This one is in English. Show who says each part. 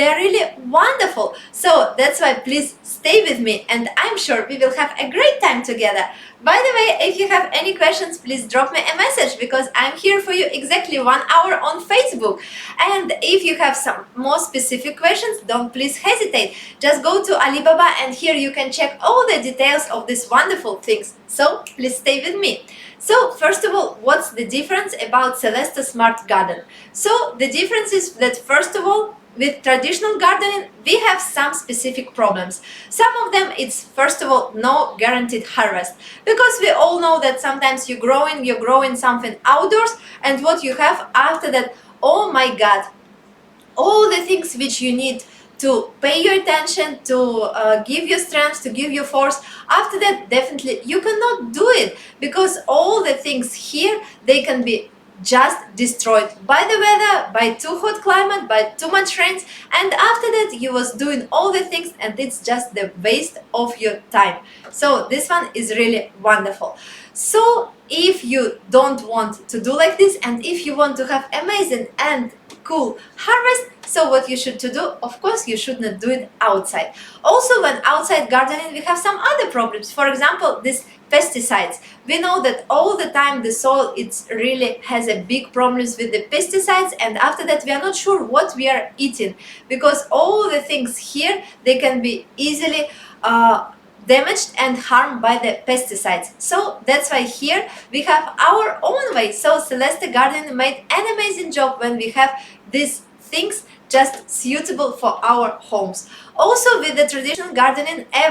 Speaker 1: they're really wonderful. So that's why please stay with me, and I'm sure we will have a great time together. By the way, if you have any questions, please drop me a message, because I'm here for you exactly 1 hour on Facebook. And if you have some more specific questions, don't please hesitate. Just go to Alibaba, and here you can check all the details of these wonderful things. So please stay with me. So first of all, what's the difference about Celesta Smart Garden? So the difference is that first of all, with traditional gardening, we have some specific problems. Some of them, it's first of all, no guaranteed harvest, because we all know that sometimes you're growing something outdoors, and what you have after that, oh my God, all the things which you need to pay your attention, to give you strength, to give you force, after that definitely you cannot do it, because all the things here, they can be just destroyed by the weather, by too hot climate, by too much rains, and after that you was doing all the things, and it's just the waste of your time. So this one is really wonderful. So if you don't want to do like this, and if you want to have amazing and cool harvest, so what you should to do, of course, you should not do it outside. Also, when outside gardening, we have some other problems. For example, this pesticides. We know that all the time the soil, it really has a big problems with the pesticides, and after that we are not sure what we are eating, because all the things here, they can be easily damaged and harmed by the pesticides. So that's why here we have our own way. So Celesta Garden made an amazing job when we have these things just suitable for our homes. Also, with the traditional gardening,